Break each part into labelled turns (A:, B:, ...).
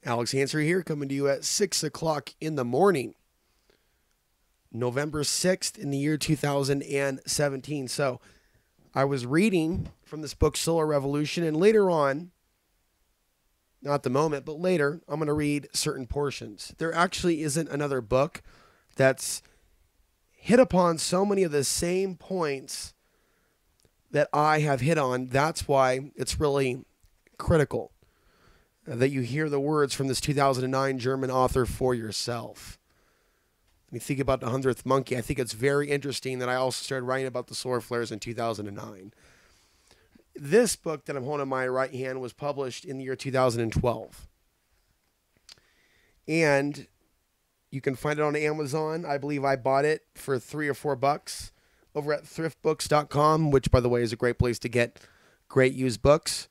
A: Alex Hanser here, coming to you at 6 o'clock in the morning, November 6th in the year 2017. So I was reading from this book, Solar Revolution, and later on, not the moment, but later, I'm going to read certain portions. There actually isn't another book that's hit upon so many of the same points that I have hit on. That's why it's really critical that you hear the words from this 2009 German author for yourself. When you think about the 100th Monkey, I think it's very interesting that I also started writing about the solar flares in 2009. This book that I'm holding in my right hand was published in the year 2012. And you can find it on Amazon. I believe I bought it for $3 or $4 over at thriftbooks.com, which, by the way, is a great place to get great used books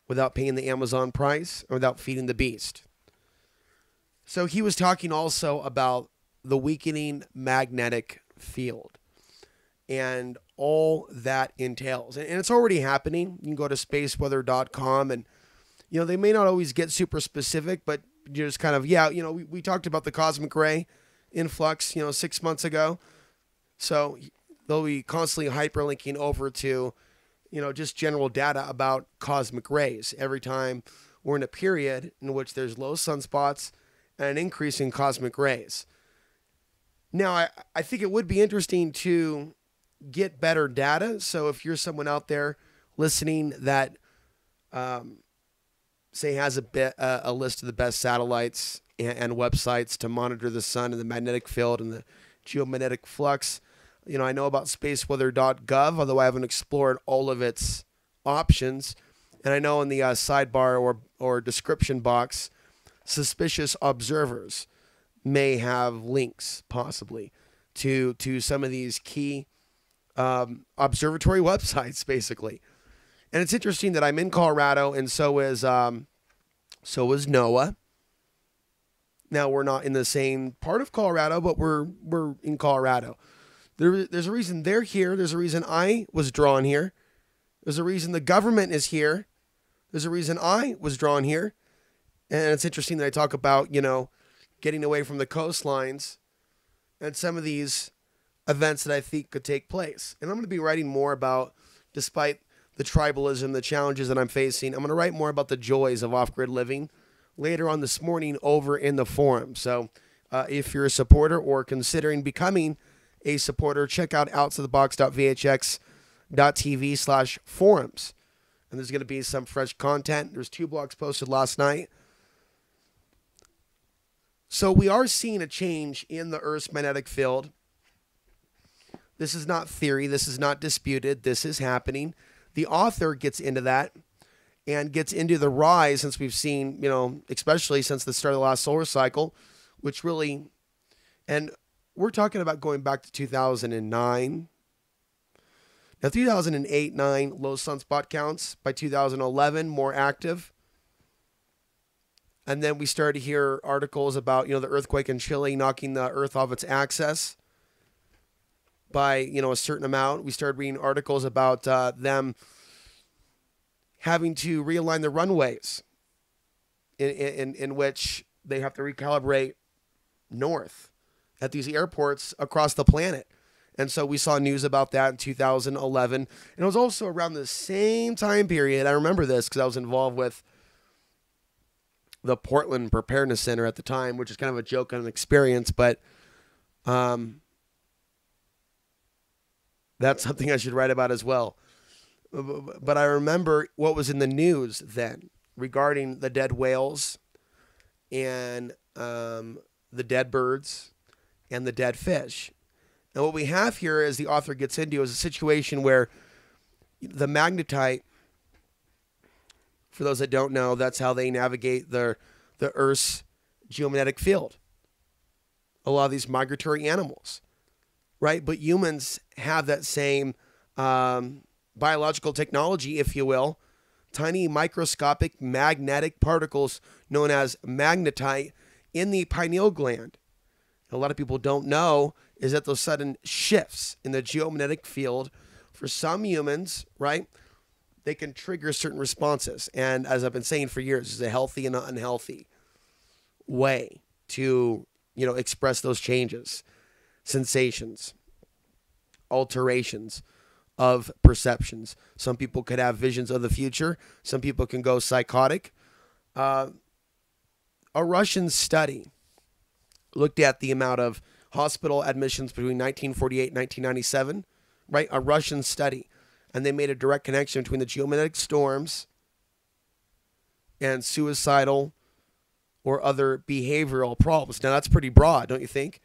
A: without paying the Amazon price or without feeding the beast. So he was talking also about the weakening magnetic field and all that entails. And it's already happening. You can go to spaceweather.com and, they may not always get super specific, but you're just kind of, we talked about the cosmic ray influx, 6 months ago. So they'll be constantly hyperlinking over to, just general data about cosmic rays every time we're in a period in which there's low sunspots and an increase in cosmic rays. Now, I think it would be interesting to get better data. So if you're someone out there listening that, say, has a list of the best satellites and websites to monitor the sun and the magnetic field and the geomagnetic flux, I know about spaceweather.gov, although I haven't explored all of its options. And I know in the sidebar or description box, suspicious observers may have links, possibly, to some of these key observatory websites, basically. And it's interesting that I'm in Colorado, and so is NOAA. Now, we're not in the same part of Colorado, but we're in Colorado. There's a reason they're here. There's a reason I was drawn here. There's a reason the government is here. There's a reason I was drawn here. And it's interesting that I talk about, getting away from the coastlines and some of these events that I think could take place. And I'm going to be writing more about, despite the tribalism, the challenges that I'm facing, I'm going to write more about the joys of off-grid living later on this morning over in the forum. So if you're a supporter or considering becoming a supporter, check out outsofthebox.vhx.tv/forums. And there's going to be some fresh content. There's 2 blogs posted last night. So we are seeing a change in the Earth's magnetic field. This is not theory. This is not disputed. This is happening. The author gets into that and gets into the rise, since we've seen, especially since the start of the last solar cycle, which really, and we're talking about going back to 2009. Now, 2008, 9, low sunspot counts. By 2011, more active. And then we started to hear articles about, the earthquake in Chile knocking the Earth off its axis by, a certain amount. We started reading articles about them having to realign the runways in which they have to recalibrate north at these airports across the planet. And so we saw news about that in 2011. And it was also around the same time period. I remember this because I was involved with the Portland Preparedness Center at the time, which is kind of a joke on an experience, but that's something I should write about as well. But I remember what was in the news then regarding the dead whales and the dead birds and the dead fish. And what we have here, as the author gets into, is a situation where the magnetite, for those that don't know, that's how they navigate the Earth's geomagnetic field. A lot of these migratory animals, right? But humans have that same biological technology, if you will, tiny microscopic magnetic particles known as magnetite in the pineal gland. A lot of people don't know is that those sudden shifts in the geomagnetic field, for some humans, right, they can trigger certain responses. And as I've been saying for years, is a healthy and an unhealthy. way to, express those changes, sensations, alterations of perceptions. Some people could have visions of the future. Some people can go psychotic. A Russian study looked at the amount of hospital admissions between 1948 and 1997, right? A Russian study. And they made a direct connection between the geomagnetic storms and suicidal or other behavioral problems. Now, that's pretty broad, don't you think?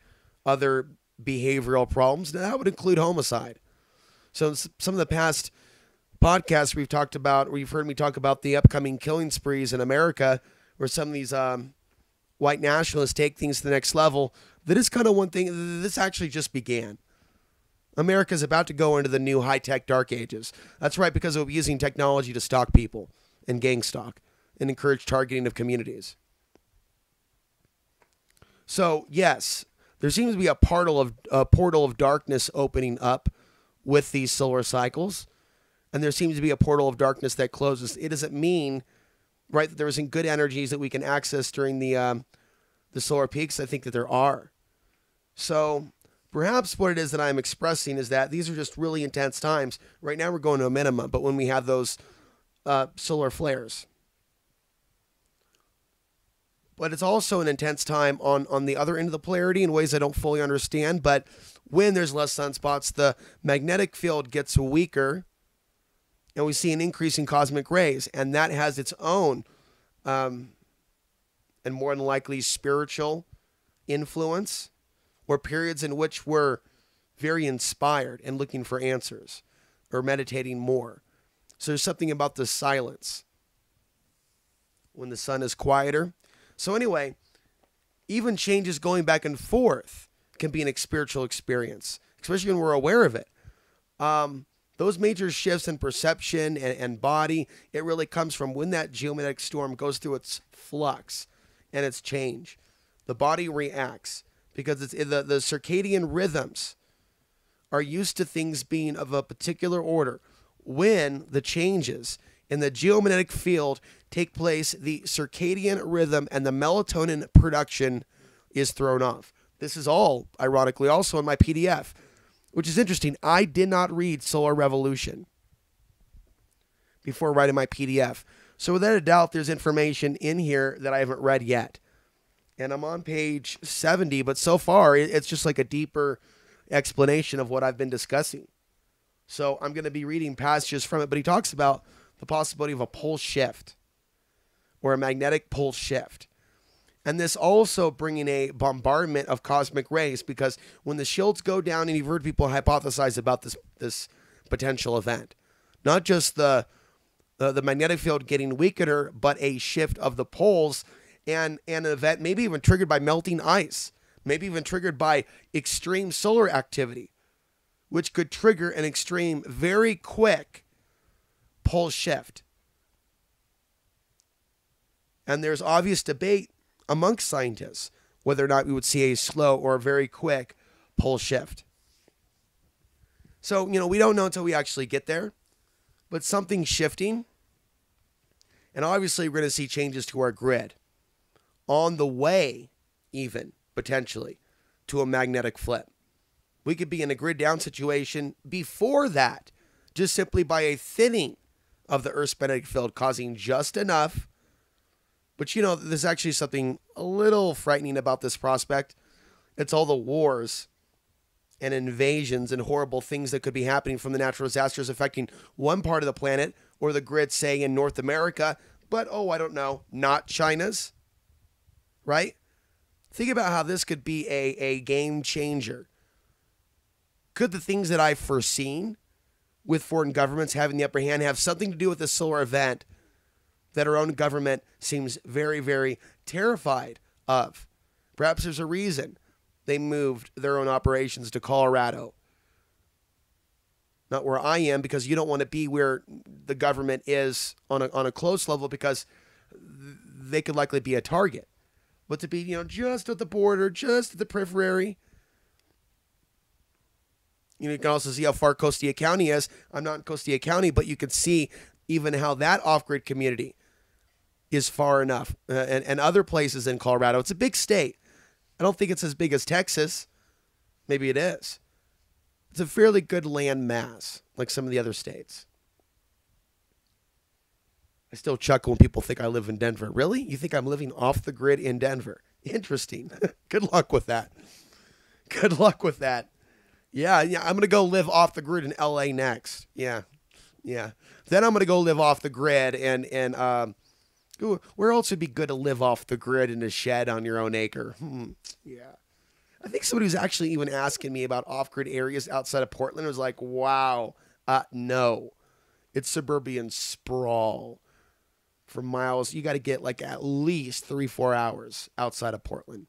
A: Other behavioral problems. Now, that would include homicide. So some of the past podcasts we've talked about, or you've heard me talk about the upcoming killing sprees in America, where some of these white nationalists take things to the next level. That is kind of one thing. This actually just began. America's about to go into the new high-tech dark ages. That's right, because of using technology to stalk people and gang stalk and encourage targeting of communities. So, yes, there seems to be a portal of darkness opening up with these solar cycles, and there seems to be a portal of darkness that closes. It doesn't mean, right, that there isn't good energies that we can access during the solar peaks. I think that there are. So perhaps what it is that I'm expressing is that these are just really intense times. Right now we're going to a minimum, but when we have those solar flares. But it's also an intense time on the other end of the polarity in ways I don't fully understand. But when there's less sunspots, the magnetic field gets weaker, and we see an increase in cosmic rays. And that has its own, and more than likely, spiritual influence, or periods in which we're very inspired and looking for answers or meditating more. So there's something about the silence when the sun is quieter. So anyway, even changes going back and forth can be an spiritual experience, especially when we're aware of it. Those major shifts in perception and body, it really comes from when that geomagnetic storm goes through its flux and its change. The body reacts because it's the circadian rhythms are used to things being of a particular order. When the changes in the geomagnetic field take place, the circadian rhythm and the melatonin production is thrown off. This is all, ironically, also in my PDF, which is interesting. I did not read Solar Revolution before writing my PDF. So without a doubt, there's information in here that I haven't read yet. And I'm on page 70, but so far, it's just like a deeper explanation of what I've been discussing. So I'm going to be reading passages from it, but he talks about the possibility of a pole shift or a magnetic pole shift. And this also bringing a bombardment of cosmic rays, because when the shields go down, and you've heard people hypothesize about this potential event, not just the magnetic field getting weaker, but a shift of the poles and an event maybe even triggered by melting ice, maybe even triggered by extreme solar activity, which could trigger an extreme, very quick pole shift. And there's obvious debate amongst scientists whether or not we would see a slow or a very quick pole shift. So, we don't know until we actually get there, but something's shifting. And obviously, we're going to see changes to our grid on the way, even potentially, to a magnetic flip. We could be in a grid down situation before that, just simply by a thinning of the Earth's magnetic field, causing just enough. But there's actually something a little frightening about this prospect. It's all the wars and invasions and horrible things that could be happening from the natural disasters affecting one part of the planet or the grid, say, in North America, but, I don't know, not China's, right? Think about how this could be a game changer. Could the things that I've foreseen with foreign governments having the upper hand have something to do with this solar event that our own government seems very, very terrified of? Perhaps there's a reason they moved their own operations to Colorado. Not where I am, because you don't want to be where the government is on a close level, because they could likely be a target. But to be, just at the border, just at the periphery. You can also see how far Costilla County is. I'm not in Costilla County, but you can see even how that off-grid community is far enough. And other places in Colorado, it's a big state. I don't think it's as big as Texas. Maybe it is. It's a fairly good land mass, like some of the other states. I still chuckle when people think I live in Denver. Really? You think I'm living off the grid in Denver? Interesting. Good luck with that. Good luck with that. Yeah, I'm going to go live off the grid in LA next. Yeah. Then I'm going to go live off the grid and where else would be good to live off the grid in a shed on your own acre? Yeah. I think somebody was actually even asking me about off-grid areas outside of Portland. I was like, wow, no. It's suburban sprawl for miles. You got to get like at least 3-4 hours outside of Portland.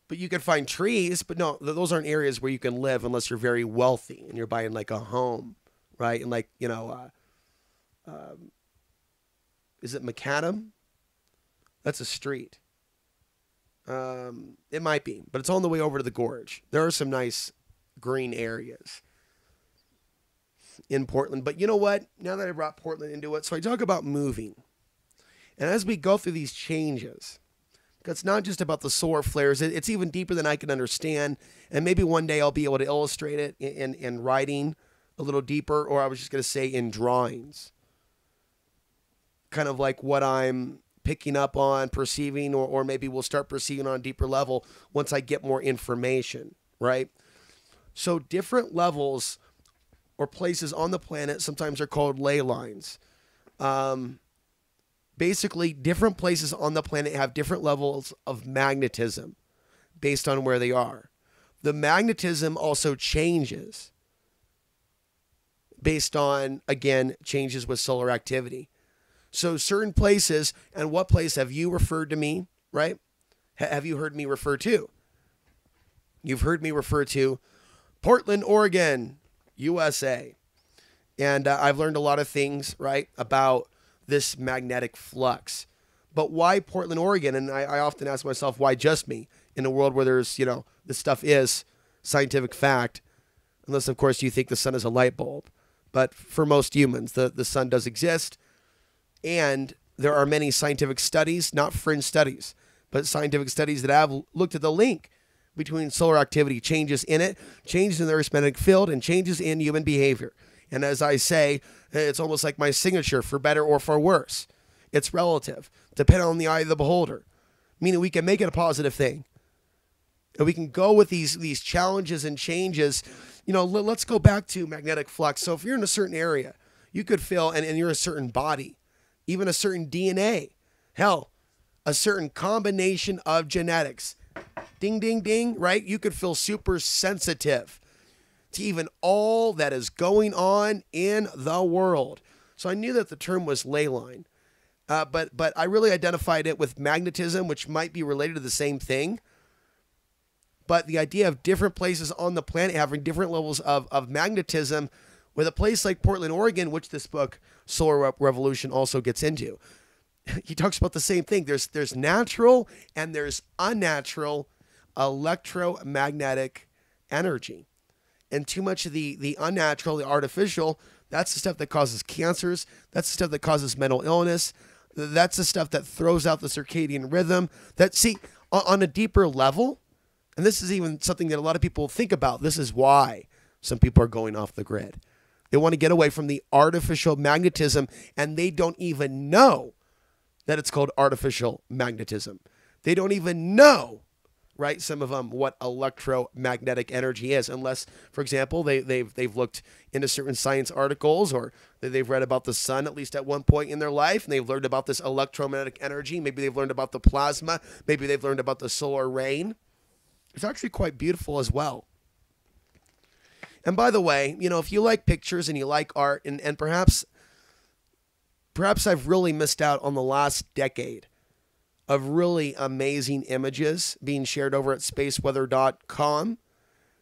A: But you can find trees, but no, those aren't areas where you can live unless you're very wealthy and you're buying like a home, right? And like, is it Macadam? That's a street. It might be, but it's on the way over to the gorge. There are some nice green areas in Portland. But you know what? Now that I brought Portland into it, so I talk about moving. And as we go through these changes, it's not just about the solar flares. It's even deeper than I can understand. And maybe one day I'll be able to illustrate it in writing a little deeper, or I was just going to say in drawings. Kind of like what I'm picking up on, perceiving, or maybe we'll start perceiving on a deeper level once I get more information, right? So different levels or places on the planet sometimes are called ley lines. Basically, different places on the planet have different levels of magnetism based on where they are. The magnetism also changes based on, again, changes with solar activity. So certain places, and what place have you referred to me, right? Have you heard me refer to? You've heard me refer to Portland, Oregon, USA. And I've learned a lot of things, right, about this magnetic flux. But why Portland, Oregon? And I often ask myself, why just me? In a world where there's, this stuff is scientific fact, unless, of course, you think the sun is a light bulb. But for most humans, the sun does exist. And there are many scientific studies, not fringe studies, but scientific studies that have looked at the link between solar activity, changes in it, changes in the Earth's magnetic field, and changes in human behavior. And as I say, it's almost like my signature, for better or for worse. It's relative, depending on the eye of the beholder. Meaning we can make it a positive thing. And we can go with these challenges and changes. Let's go back to magnetic flux. So if you're in a certain area, you could feel, and you're a certain body, even a certain DNA, hell, a certain combination of genetics. Ding, ding, ding, right? You could feel super sensitive to even all that is going on in the world. So I knew that the term was ley line, but I really identified it with magnetism, which might be related to the same thing. But the idea of different places on the planet having different levels of magnetism, with a place like Portland, Oregon, which this book, Solar Revolution, also gets into. He talks about the same thing. There's natural and there's unnatural electromagnetic energy. And too much of the unnatural, the artificial, that's the stuff that causes cancers. That's the stuff that causes mental illness. That's the stuff that throws out the circadian rhythm. On a deeper level, and this is even something that a lot of people think about. This is why some people are going off the grid. They want to get away from the artificial magnetism, and they don't even know that it's called artificial magnetism. They don't even know, right, some of them, what electromagnetic energy is, unless, for example, they've looked into certain science articles, or they've read about the sun at least at one point in their life, and they've learned about this electromagnetic energy. Maybe they've learned about the plasma. Maybe they've learned about the solar rain. It's actually quite beautiful as well. And by the way, if you like pictures and you like art, and perhaps I've really missed out on the last decade of really amazing images being shared over at spaceweather.com.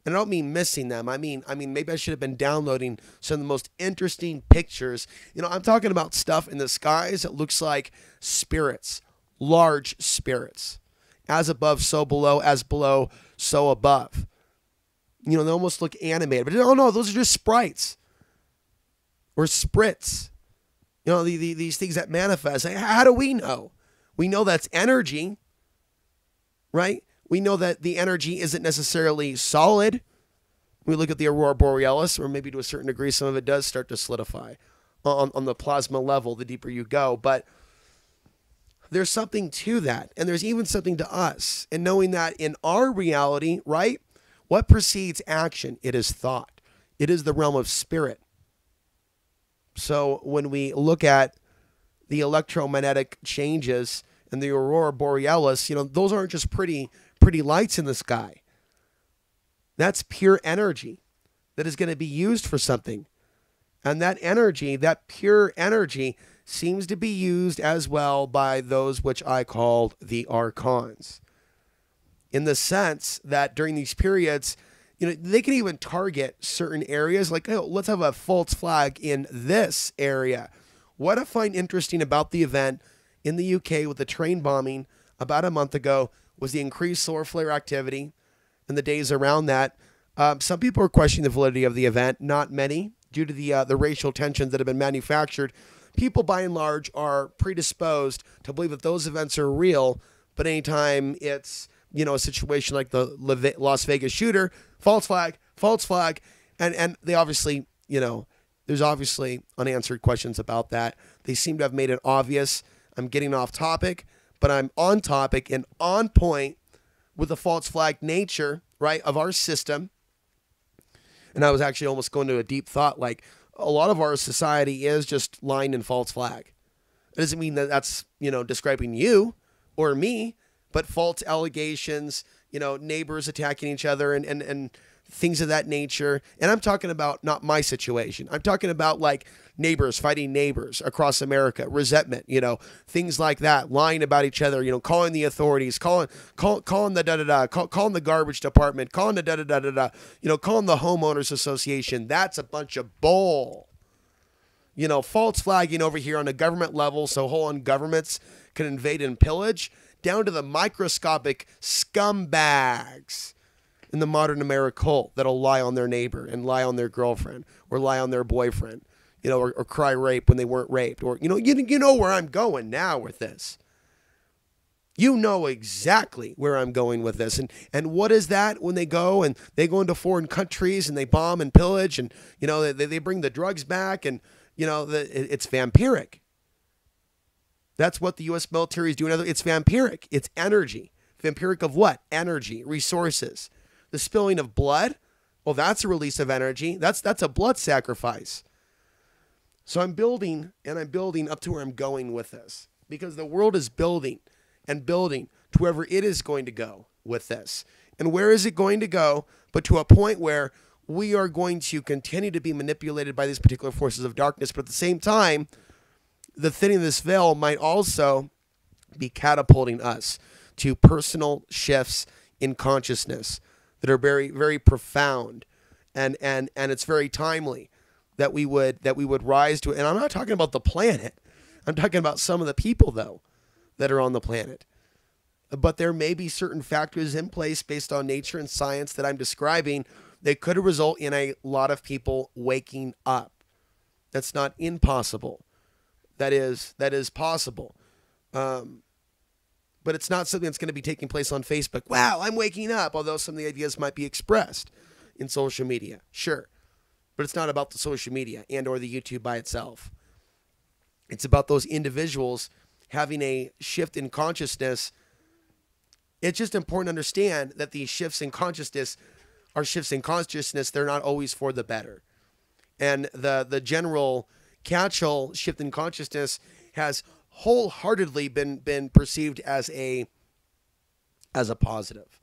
A: And I don't mean missing them. I mean maybe I should have been downloading some of the most interesting pictures. I'm talking about stuff in the skies that looks like spirits, large spirits. As above, so below, as below, so above. They almost look animated. But no, those are just sprites. Or sprits. You know, these things that manifest. How do we know? We know that's energy, right? We know that the energy isn't necessarily solid. We look at the aurora borealis, or maybe to a certain degree, some of it does start to solidify on the plasma level the deeper you go. But there's something to that. And there's even something to us. And knowing that in our reality, right, what precedes action? It is thought. It is the realm of spirit. So when we look at the electromagnetic changes and the aurora borealis, you know, those aren't just pretty lights in the sky. That's pure energy that is going to be used for something. And that energy, that pure energy, seems to be used as well by those which I called the Archons. In the sense that during these periods, you know, they can even target certain areas like, oh, let's have a false flag in this area. What I find interesting about the event in the UK with the train bombing about a month ago was the increased solar flare activity in the days around that. Some people are questioning the validity of the event, not many, due to the racial tensions that have been manufactured. People, by and large, are predisposed to believe that those events are real, but anytime it's, you know, a situation like the Las Vegas shooter, false flag, and they obviously, you know, there's obviously unanswered questions about that. They seem to have made it obvious. I'm getting off topic, but I'm on topic and on point with the false flag nature, right, of our system. And I was actually almost going to a deep thought, like a lot of our society is just lying and false flag. It doesn't mean that that's, you know, describing you or me, but false allegations, you know, neighbors attacking each other and things of that nature. And I'm talking about not my situation. I'm talking about like neighbors fighting neighbors across America, resentment, you know, things like that, lying about each other, you know, calling the authorities, calling the calling the garbage department, calling the you know, calling the homeowners association. That's a bunch of bull. You know, false flagging over here on a government level so whole on governments can invade and pillage, down to the microscopic scumbags in the modern American cult that'll lie on their neighbor and lie on their girlfriend or lie on their boyfriend, you know, or cry rape when they weren't raped. Or, you know where I'm going now with this. You know exactly where I'm going with this. And what is that when they go into foreign countries and they bomb and pillage and, you know, they bring the drugs back and, you know, it's vampiric. That's what the U.S. military is doing. It's vampiric. It's energy. Vampiric of what? Energy, resources. The spilling of blood, well, that's a release of energy. That's a blood sacrifice. So I'm building up to where I'm going with this, because the world is building and building to wherever it is going to go with this. And where is it going to go? But to a point where we are going to continue to be manipulated by these particular forces of darkness. But at the same time, the thinning of this veil might also be catapulting us to personal shifts in consciousness that are very, very profound, and it's very timely that we would rise to it. And I'm not talking about the planet. I'm talking about some of the people, though, that are on the planet. But there may be certain factors in place based on nature and science that I'm describing that could result in a lot of people waking up. That's not impossible. That is possible. But it's not something that's going to be taking place on Facebook. Wow, I'm waking up. Although some of the ideas might be expressed in social media. Sure. But it's not about the social media and or the YouTube by itself. It's about those individuals having a shift in consciousness. It's just important to understand that these shifts in consciousness are shifts in consciousness. They're not always for the better. And the general catch-all shift in consciousness has wholeheartedly been perceived as a positive.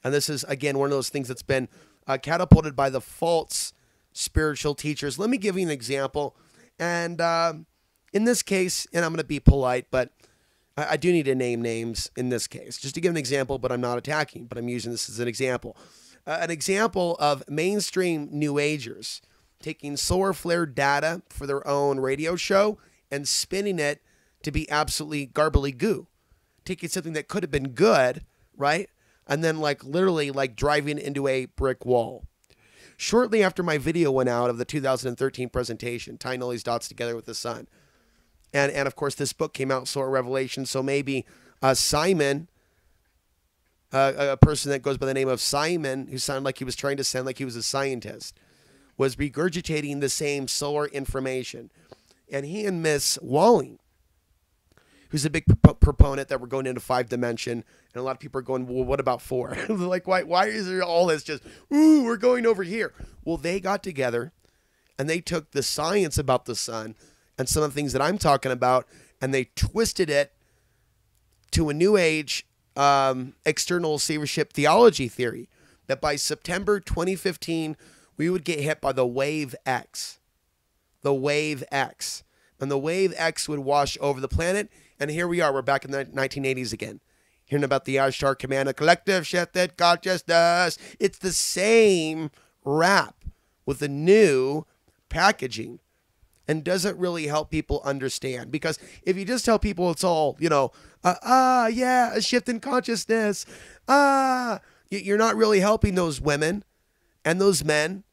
A: And this is, again, one of those things that's been catapulted by the false spiritual teachers. Let me give you an example. And in this case, and I'm going to be polite, but I do need to name names in this case, just to give an example, but I'm not attacking, but I'm using this as an example. An example of mainstream New Agers taking solar flare data for their own radio show and spinning it to be absolutely garbly goo. Taking something that could have been good, right? And then literally driving into a brick wall. Shortly after my video went out of the 2013 presentation, tying all these dots together with the sun, And of course, this book came out, Solar Revelation. So maybe Simon, a person that goes by the name of Simon, who sounded like he was trying to sound like he was a scientist, was regurgitating the same solar information. And he and Miss Walling, who's a big proponent that we're going into 5 dimension, and a lot of people are going, well, what about 4? Like, why is there all this just, ooh, we're going over here? Well, they got together, and they took the science about the sun and some of the things that I'm talking about, and they twisted it to a new age external receivership theology theory, that by September 2015, we would get hit by the wave X. The wave X. And the wave X would wash over the planet. And here we are. We're back in the 1980s again. Hearing about the Ashtar Command, a collective shifted consciousness. It's the same rap with a new packaging. And doesn't really help people understand. Because if you just tell people it's all, yeah, a shift in consciousness. You're not really helping those women and those men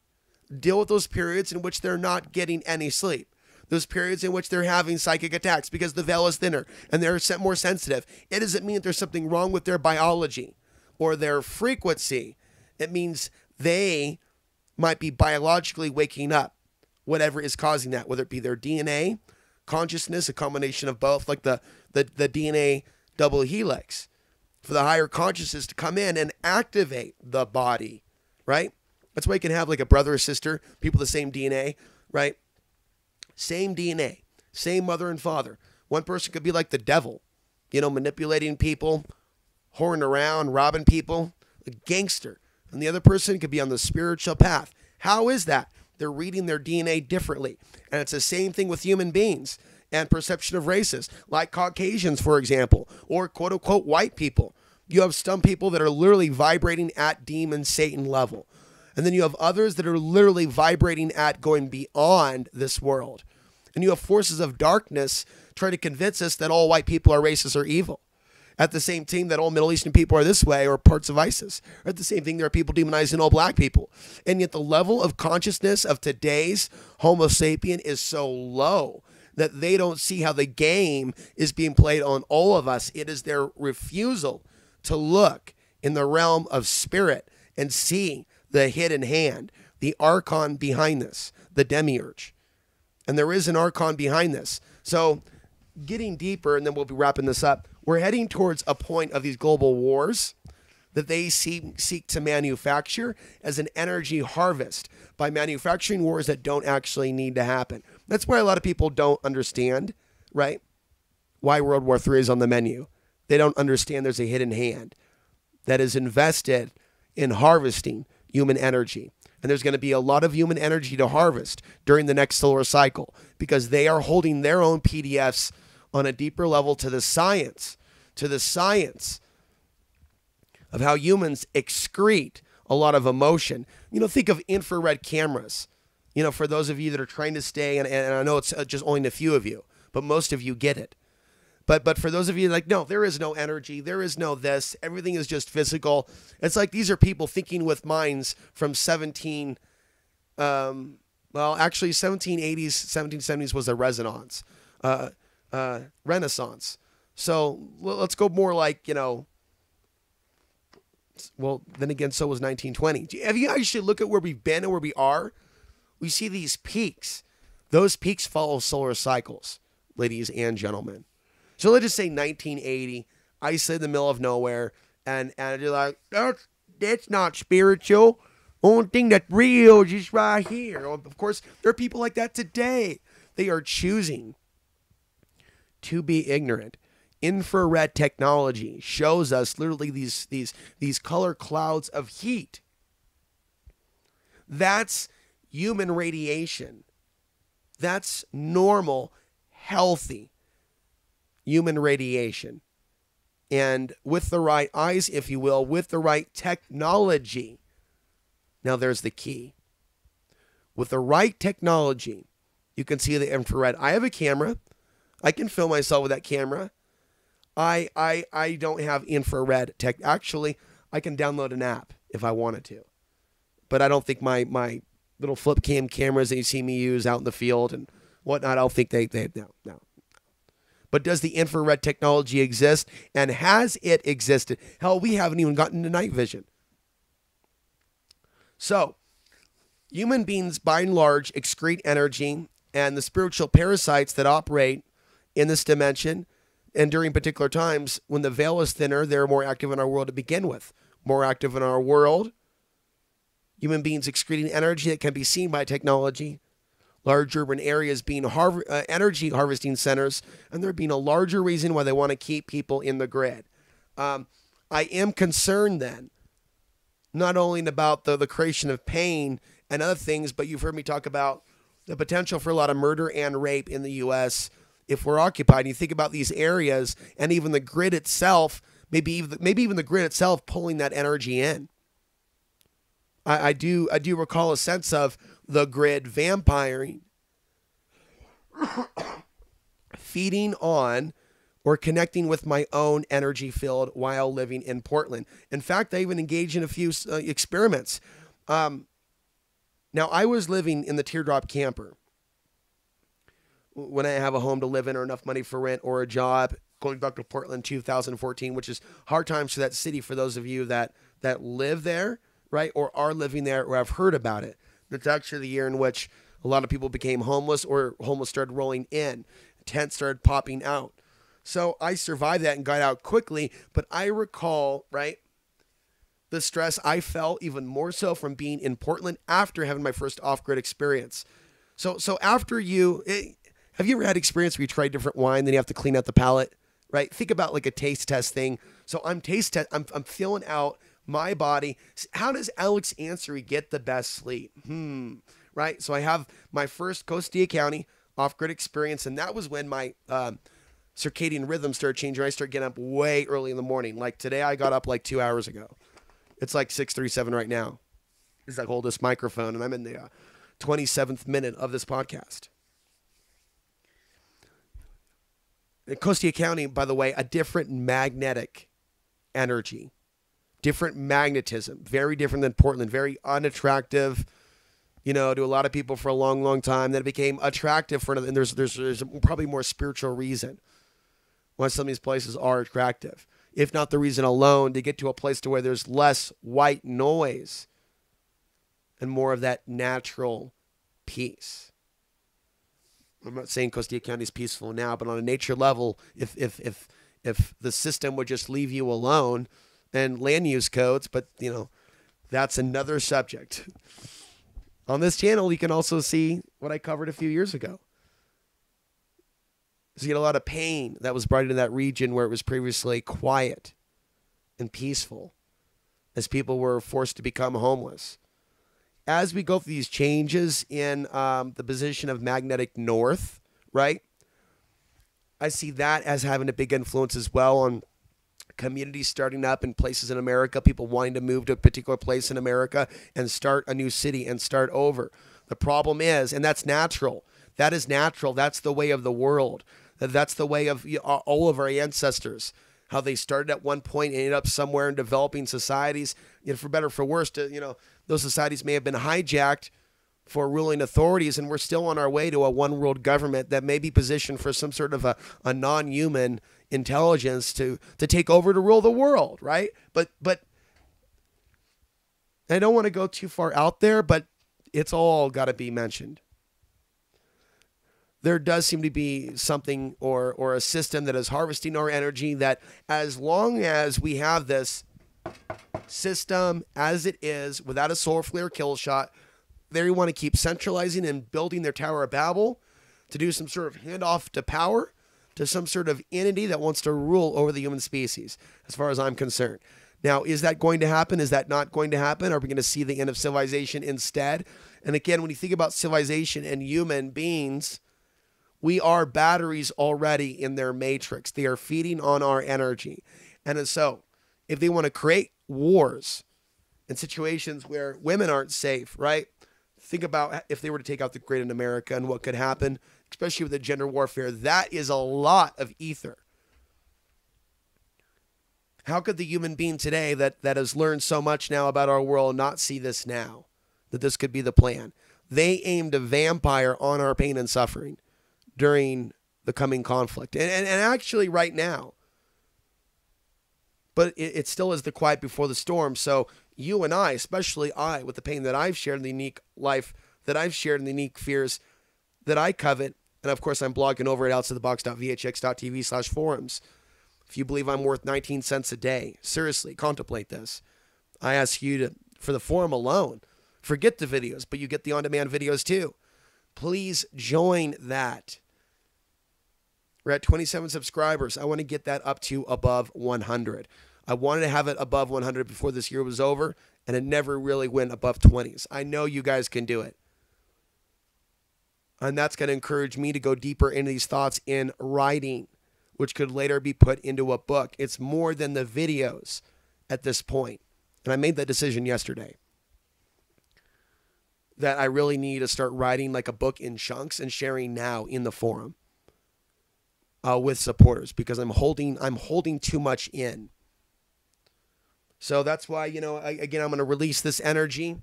A: deal with those periods in which they're not getting any sleep. Those periods in which they're having psychic attacks because the veil is thinner and they're more sensitive. It doesn't mean that there's something wrong with their biology or their frequency. It means they might be biologically waking up, whatever is causing that, whether it be their DNA, consciousness, a combination of both, like the DNA double helix, for the higher consciousness to come in and activate the body, right? That's why you can have like a brother or sister, people with the same DNA, right? Same DNA, same mother and father. One person could be like the devil, manipulating people, whoring around, robbing people, a gangster. And the other person could be on the spiritual path. How is that? They're reading their DNA differently. And it's the same thing with human beings and perception of races, like Caucasians, for example, or quote unquote white people. You have some people that are literally vibrating at demon Satan level. And then you have others that are literally vibrating at going beyond this world. And you have forces of darkness trying to convince us that all white people are racist or evil. At the same time that all Middle Eastern people are this way, or parts of ISIS. Or at the same thing, there are people demonizing all black people. And yet the level of consciousness of today's Homo sapien is so low that they don't see how the game is being played on all of us. It is their refusal to look in the realm of spirit and see the hidden hand, the Archon behind this, the demiurge. And there is an Archon behind this. So getting deeper, and then we'll be wrapping this up, we're heading towards a point of these global wars that they seek to manufacture as an energy harvest by manufacturing wars that don't actually need to happen. That's why a lot of people don't understand, right, why World War III is on the menu. They don't understand there's a hidden hand that is invested in harvesting human energy. And there's going to be a lot of human energy to harvest during the next solar cycle because they are holding their own PDFs on a deeper level to the science of how humans excrete a lot of emotion. Think of infrared cameras. For those of you that are trying to stay, and I know it's just only a few of you, but most of you get it. But for those of you like, no, there is no energy, there is no this, everything is just physical. It's like these are people thinking with minds from 1780s, 1770s was a Renaissance. So let's go more like, well, then again, so was 1920. Have you actually look at where we've been and where we are? We see these peaks. Those peaks follow solar cycles, ladies and gentlemen. So let's just say 1980, isolated in the middle of nowhere, and you're like, that's not spiritual. Only thing that's real is just right here. Of course, there are people like that today. They are choosing to be ignorant. Infrared technology shows us literally these color clouds of heat. That's human radiation. That's normal, healthy human radiation. And with the right eyes, if you will, with the right technology. Now there's the key. With the right technology, you can see the infrared. I have a camera. I can film myself with that camera. I don't have infrared tech. Actually, I can download an app if I wanted to. But I don't think my little flip cam cameras that you see me use out in the field and whatnot, I don't think they no. But does the infrared technology exist? And has it existed? Hell, we haven't even gotten to night vision. So, human beings, by and large, excrete energy, and the spiritual parasites that operate in this dimension, and during particular times, when the veil is thinner, they're more active in our world to begin with. More active in our world. Human beings excreting energy that can be seen by technology. Large urban areas being energy harvesting centers, and there being a larger reason why they want to keep people in the grid. I am concerned then, not only about the creation of pain and other things, but you've heard me talk about the potential for a lot of murder and rape in the U.S. if we're occupied. And you think about these areas and even the grid itself, maybe even the grid itself pulling that energy in. I do recall a sense of the grid vampiring, feeding on or connecting with my own energy field while living in Portland. In fact, I even engaged in a few experiments. Now, I was living in the teardrop camper when I have a home to live in or enough money for rent or a job. Going back to Portland 2014, which is hard times for that city for those of you that live there, right, or are living there or have heard about it. It's actually the year in which a lot of people became homeless or homeless started rolling in. Tents started popping out. So I survived that and got out quickly, but I recall, right, the stress I felt even more so from being in Portland after having my first off-grid experience. So after have you ever had experience where you try different wine, then you have to clean out the palate, right? Think about like a taste test thing. So I'm feeling out my body. How does Alex Ansary get the best sleep? Right? So I have my first Costilla County off-grid experience, and that was when my circadian rhythm started changing. I started getting up way early in the morning. Like today, I got up like 2 hours ago. It's like 6:37 right now. As I hold this microphone, and I'm in the 27th minute of this podcast. In Costilla County, by the way, a different magnetic energy. Different magnetism, very different than Portland, very unattractive, to a lot of people for a long, long time. Then it became attractive for another, and there's probably more spiritual reason why some of these places are attractive. If not the reason alone, to get to a place to where there's less white noise and more of that natural peace. I'm not saying Costilla County is peaceful now, but on a nature level, if the system would just leave you alone, and land use codes, but that's another subject. On this channel, you can also see what I covered a few years ago. So you get a lot of pain that was brought into that region where it was previously quiet and peaceful as people were forced to become homeless. As we go through these changes in the position of magnetic north, right? I see that as having a big influence as well on communities starting up in places in America, people wanting to move to a particular place in America and start a new city and start over. The problem is, and that's natural. That is natural. That's the way of the world. That's the way of all of our ancestors, how they started at one point and ended up somewhere in developing societies. For better or for worse, those societies may have been hijacked for ruling authorities, and we're still on our way to a one world government that may be positioned for some sort of a non-human intelligence to take over to rule the world, right? But I don't want to go too far out there, but it's all got to be mentioned. There does seem to be something or a system that is harvesting our energy, that as long as we have this system as it is without a solar flare kill shot, they want to keep centralizing and building their Tower of Babel to do some sort of handoff to power to some sort of entity that wants to rule over the human species, as far as I'm concerned. Now, is that going to happen? Is that not going to happen? Are we going to see the end of civilization instead? And again, when you think about civilization and human beings, we are batteries already in their matrix. They are feeding on our energy. And so, if they want to create wars and situations where women aren't safe, right? Think about if they were to take out the grid in America and what could happen, especially with the gender warfare. That is a lot of ether. How could the human being today that has learned so much now about our world not see this now? That this could be the plan. They aimed a vampire on our pain and suffering during the coming conflict. And actually right now. But it still is the quiet before the storm. So you and I, especially I, with the pain that I've shared, the unique life that I've shared, and the unique fears that I covet, and of course I'm blogging over at outsidethebox.vhx.tv/forums. If you believe I'm worth 19 cents a day, seriously, contemplate this. I ask you to, for the forum alone, forget the videos, but you get the on-demand videos too. Please join that. We're at 27 subscribers. I want to get that up to above 100. I wanted to have it above 100 before this year was over, and it never really went above 20s. I know you guys can do it. And that's going to encourage me to go deeper into these thoughts in writing, which could later be put into a book. It's more than the videos at this point. And I made that decision yesterday, that I really need to start writing like a book in chunks and sharing now in the forum with supporters, because I'm holding too much in. So that's why, again, I'm going to release this energy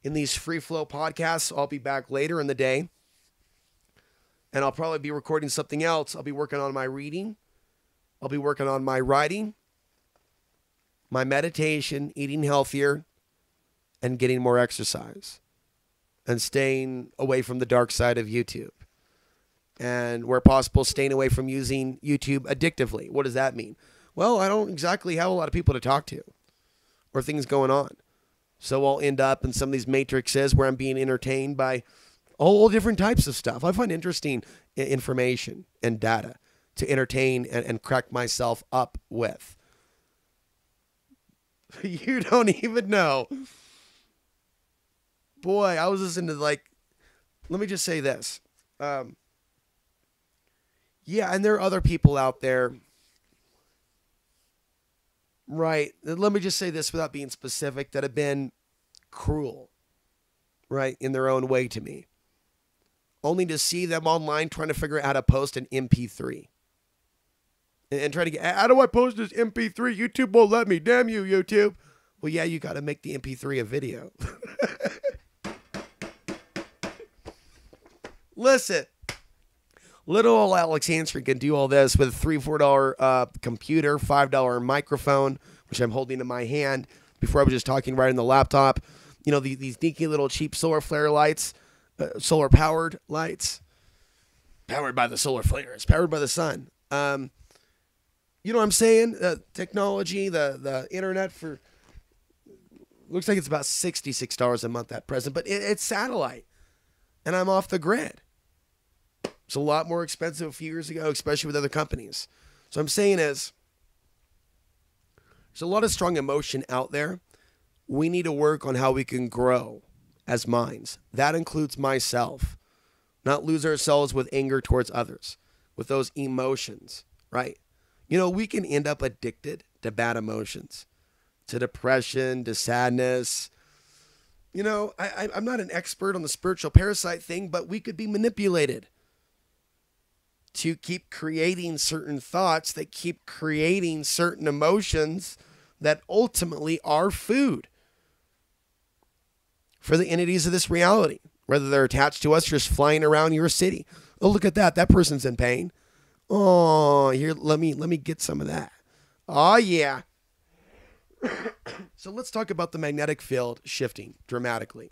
A: in these free flow podcasts. I'll be back later in the day, and I'll probably be recording something else. I'll be working on my reading. I'll be working on my writing, my meditation, eating healthier, and getting more exercise, and staying away from the dark side of YouTube. And where possible, staying away from using YouTube addictively. What does that mean? Well, I don't exactly have a lot of people to talk to or things going on. So I'll end up in some of these matrices where I'm being entertained by all different types of stuff. I find interesting information and data to entertain and crack myself up with. You don't even know. Boy, I was listening to let me just say this. Yeah, and there are other people out there. Right. Let me just say this without being specific, that have been cruel, right, in their own way to me. Only to see them online trying to figure out how to post an MP3. And try to get, how do I post this MP3? YouTube won't let me. Damn you, YouTube. Well, yeah, you got to make the MP3 a video. Listen. Little old Alex Hansen can do all this with a $3-4 computer, $5 microphone, which I'm holding in my hand. Before I was just talking right in the laptop. These sneaky little cheap solar flare lights, solar-powered lights. Powered by the solar flares, powered by the sun. You know what I'm saying? Technology, the internet for, looks like it's about $66 a month at present, but it's satellite. And I'm off the grid. It's a lot more expensive a few years ago, especially with other companies. So I'm saying is, there's a lot of strong emotion out there. We need to work on how we can grow as minds. That includes myself. Not lose ourselves with anger towards others, with those emotions, right? We can end up addicted to bad emotions, to depression, to sadness. I'm not an expert on the spiritual parasite thing, but we could be manipulated to keep creating certain thoughts that keep creating certain emotions that ultimately are food for the entities of this reality, whether they're attached to us or just flying around your city. Oh, look at that. That person's in pain. Oh, here, let me get some of that. Oh, yeah. So let's talk about the magnetic field shifting dramatically.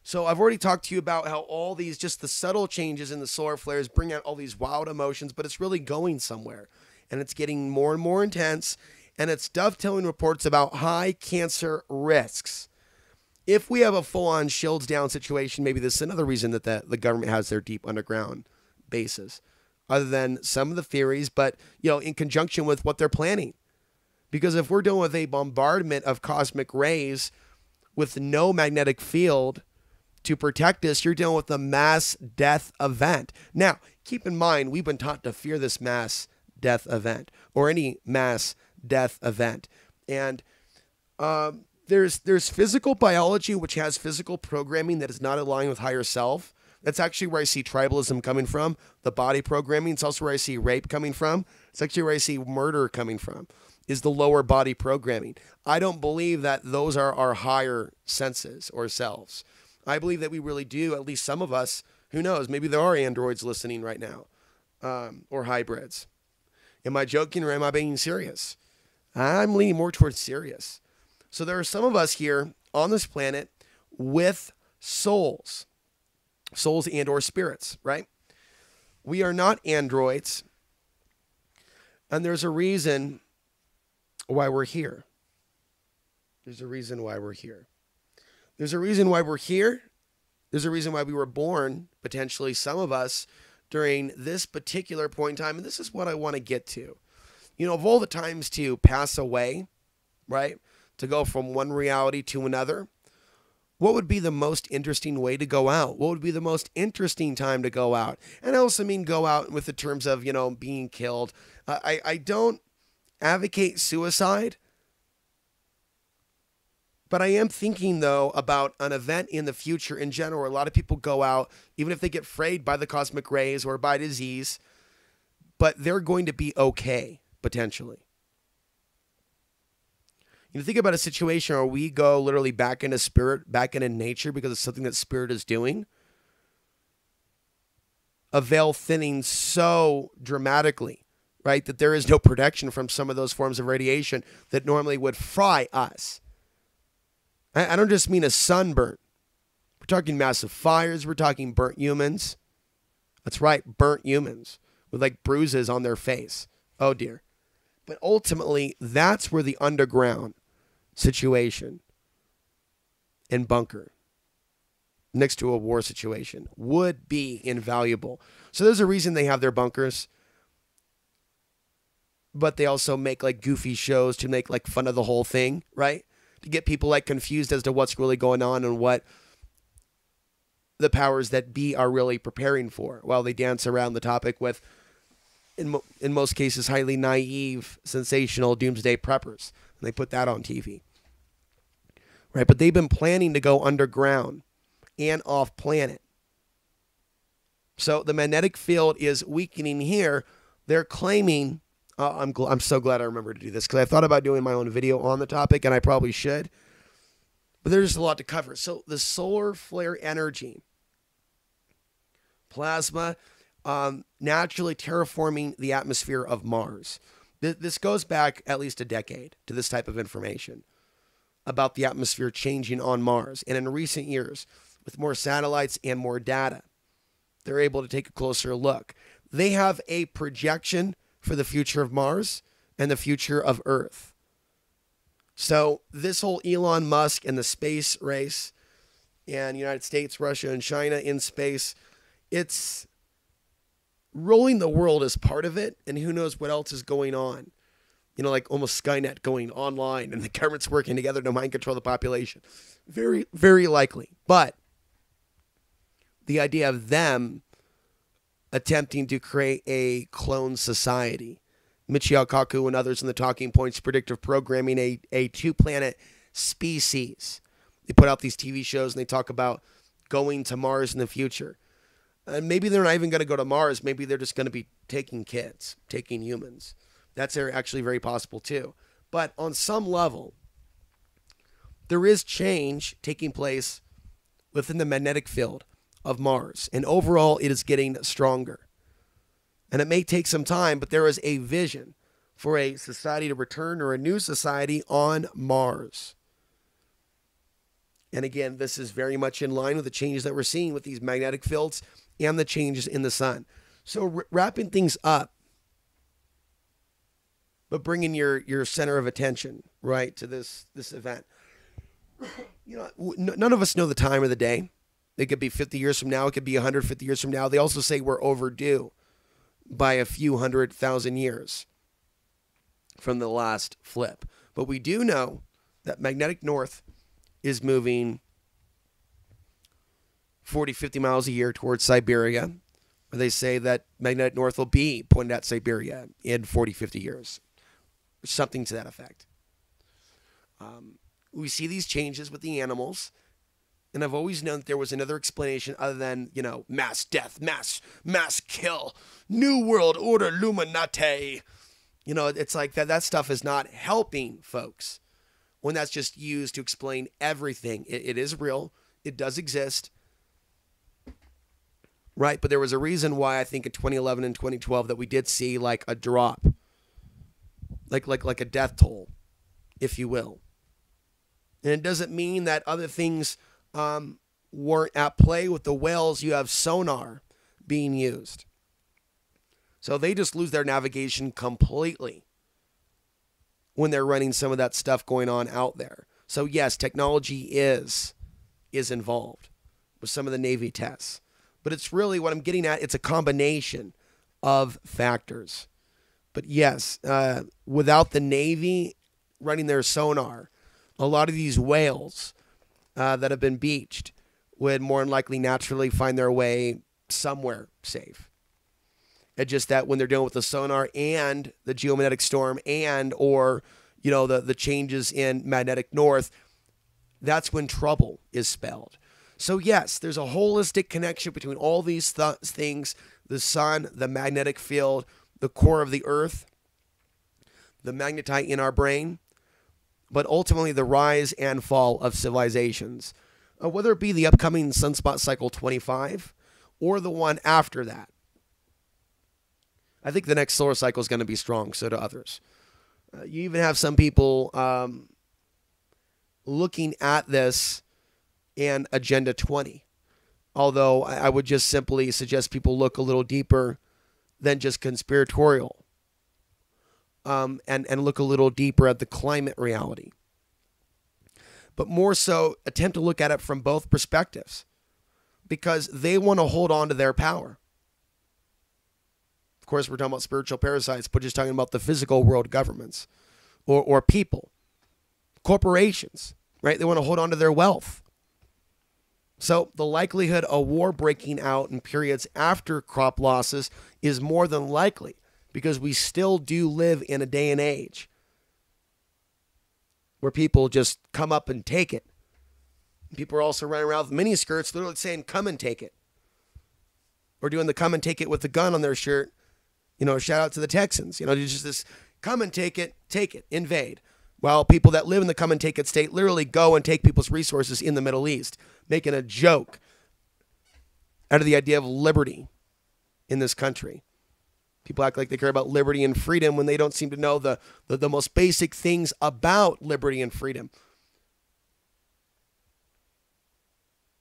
A: So I've already talked to you about how all these, just the subtle changes in the solar flares bring out all these wild emotions, but it's really going somewhere. And it's getting more and more intense, and it's dovetailing reports about high cancer risks. If we have a full-on shields down situation, maybe this is another reason that the government has their deep underground bases, other than some of the theories, but in conjunction with what they're planning. Because if we're dealing with a bombardment of cosmic rays with no magnetic field to protect us, you're dealing with a mass death event. Now, keep in mind, we've been taught to fear this mass death event or any mass death event. And there's physical biology, which has physical programming that is not aligned with higher self. That's actually where I see tribalism coming from, the body programming. It's also where I see rape coming from. It's actually where I see murder coming from, is the lower body programming. I don't believe that those are our higher senses or selves. I believe that we really do, at least some of us, Who knows? Maybe there are androids listening right now, or hybrids. Am I joking or am I being serious? I'm leaning more towards serious. So there are some of us here on this planet with souls and or spirits, right? We are not androids. And there's a reason why we're here. There's a reason why we're here. There's a reason why we're here. There's a reason why we were born, potentially some of us, during this particular point in time. And this is what I want to get to. You know, of all the times to pass away, right? To go from one reality to another, what would be the most interesting way to go out? What would be the most interesting time to go out? And I also mean go out with the terms of, you know, being killed. I don't advocate suicide. But I am thinking, though, about an event in the future in general where a lot of people go out, even if they get frayed by the cosmic rays or by disease, but they're going to be okay, potentially. You know, think about a situation where we go literally back into spirit, back into nature because it's something that spirit is doing. A veil thinning so dramatically, right, that there is no protection from some of those forms of radiation that normally would fry us. I don't just mean a sunburn. We're talking massive fires. We're talking burnt humans. That's right, burnt humans with like bruises on their face. Oh, dear. But ultimately, that's where the underground situation and bunker next to a war situation would be invaluable. So there's a reason they have their bunkers. But they also make like goofy shows to make like fun of the whole thing, right? To get people like confused as to what's really going on and what the powers that be are really preparing for while they dance around the topic with, in most cases, highly naive, sensational doomsday preppers. And they put that on TV. Right? But they've been planning to go underground and off planet. So the magnetic field is weakening here. They're claiming... I'm so glad I remembered to do this because I thought about doing my own video on the topic, and I probably should. But there's just a lot to cover. So the solar flare energy, plasma, naturally terraforming the atmosphere of Mars. This goes back at least a decade to this type of information about the atmosphere changing on Mars. And in recent years, with more satellites and more data, they're able to take a closer look. They have a projection for the future of Mars and the future of Earth. So this whole Elon Musk and the space race and United States, Russia, and China in space, it's rolling the world as part of it, and who knows what else is going on. You know, like almost Skynet going online and the government's working together to mind control the population. Very, very likely. But the idea of them attempting to create a clone society. Michio Kaku and others in the Talking Points predict of programming a two-planet species. They put out these TV shows and they talk about going to Mars in the future. And maybe they're not even going to go to Mars. Maybe they're just going to be taking kids, taking humans. That's actually very possible too. But on some level, there is change taking place within the magnetic field of Mars. And overall, it is getting stronger. And it may take some time, but there is a vision for a society to return or a new society on Mars. And again, this is very much in line with the changes that we're seeing with these magnetic fields and the changes in the sun. So wrapping things up, but bringing your center of attention, right, to this event. You know, none of us know the time of the day. It could be 50 years from now. It could be 150 years from now. They also say we're overdue by a few 100,000 years from the last flip. But we do know that magnetic north is moving 40, 50 miles a year towards Siberia. They say that magnetic north will be pointed at Siberia in 40, 50 years. Something to that effect. We see these changes with the animals. And I've always known that there was another explanation other than, you know, mass death, mass kill, New World Order, Illuminati. You know, it's like that stuff is not helping folks when that's just used to explain everything. It is real. It does exist. right? But there was a reason why I think in 2011 and 2012 that we did see like a drop, like a death toll, if you will. And it doesn't mean that other things weren't at play. With the whales. You have sonar being used. So they just lose their navigation completely when they're running some of that stuff going on out there. So yes, technology is involved with some of the Navy tests. But it's really what I'm getting at. It's a combination of factors. But yes, without the Navy running their sonar, a lot of these whales that have been beached would more than likely naturally find their way somewhere safe. It's just that when they're dealing with the sonar and the geomagnetic storm and or the changes in magnetic north, that's when trouble is spelled. So yes, there's a holistic connection between all these things: the sun, the magnetic field, the core of the earth, the magnetite in our brain, but ultimately the rise and fall of civilizations, whether it be the upcoming Sunspot Cycle 25 or the one after that. I think the next solar cycle is going to be strong, so do others. You even have some people looking at this and Agenda 20, although I would just simply suggest people look a little deeper than just conspiratorial and look a little deeper at the climate reality. But more so, attempt to look at it from both perspectives because they want to hold on to their power. Of course, we're talking about spiritual parasites, but just talking about the physical world governments or people, corporations, right? They want to hold on to their wealth. So the likelihood of war breaking out in periods after crop losses is more than likely because we still do live in a day and age where people just come up and take it. People are also running around with miniskirts literally saying, come and take it. Or doing the come and take it with the gun on their shirt. Shout out to the Texans. Just this come and take it, invade. While people that live in the come and take it state literally go and take people's resources in the Middle East, making a joke out of the idea of liberty in this country. People act like they care about liberty and freedom when they don't seem to know the most basic things about liberty and freedom.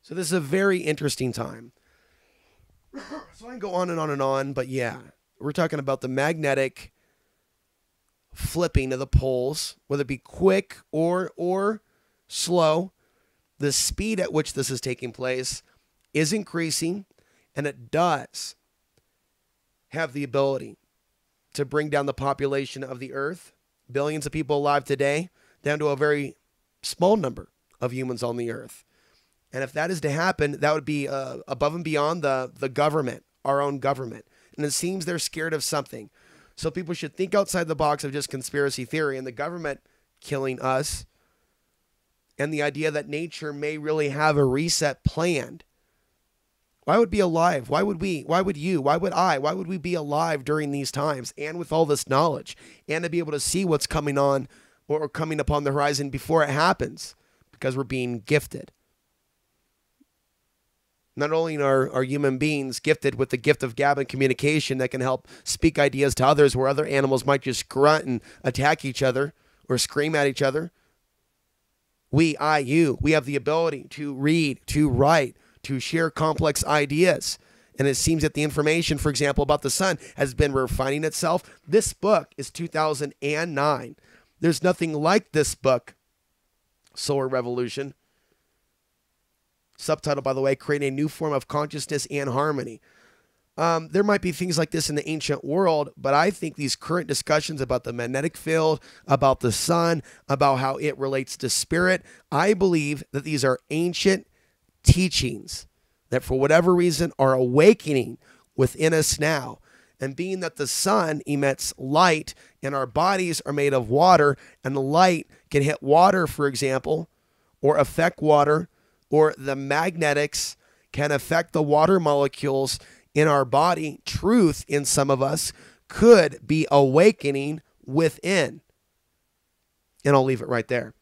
A: So this is a very interesting time. So I can go on and on and on, but yeah. We're talking about the magnetic flipping of the poles, whether it be quick or slow. The speed at which this is taking place is increasing, and it does have the ability to bring down the population of the earth, billions of people alive today, down to a very small number of humans on the earth. And if that is to happen, that would be above and beyond the government, our own government. And it seems they're scared of something. So people should think outside the box of just conspiracy theory and the government killing us and the idea that nature may really have a reset planned. Why would be alive? Why would we? Why would you? Why would I? Why would we be alive during these times and with all this knowledge and to be able to see what's coming on or coming upon the horizon before it happens? Because we're being gifted. Not only are human beings gifted with the gift of gab and communication that can help speak ideas to others where other animals might just grunt and attack each other or scream at each other. We have the ability to read, to write, to share complex ideas. And it seems that the information, for example, about the sun has been refining itself. This book is 2009. There's nothing like this book, Solar Revolution. Subtitle, by the way, creating a new form of consciousness and harmony. There might be things like this in the ancient world, but I think these current discussions about the magnetic field, about the sun, about how it relates to spirit, I believe that these are ancient teachings that for whatever reason are awakening within us now. And being that the sun emits light and our bodies are made of water and the light can hit water, for example, or affect water, or the magnetics can affect the water molecules in our body, truth in some of us could be awakening within. And I'll leave it right there.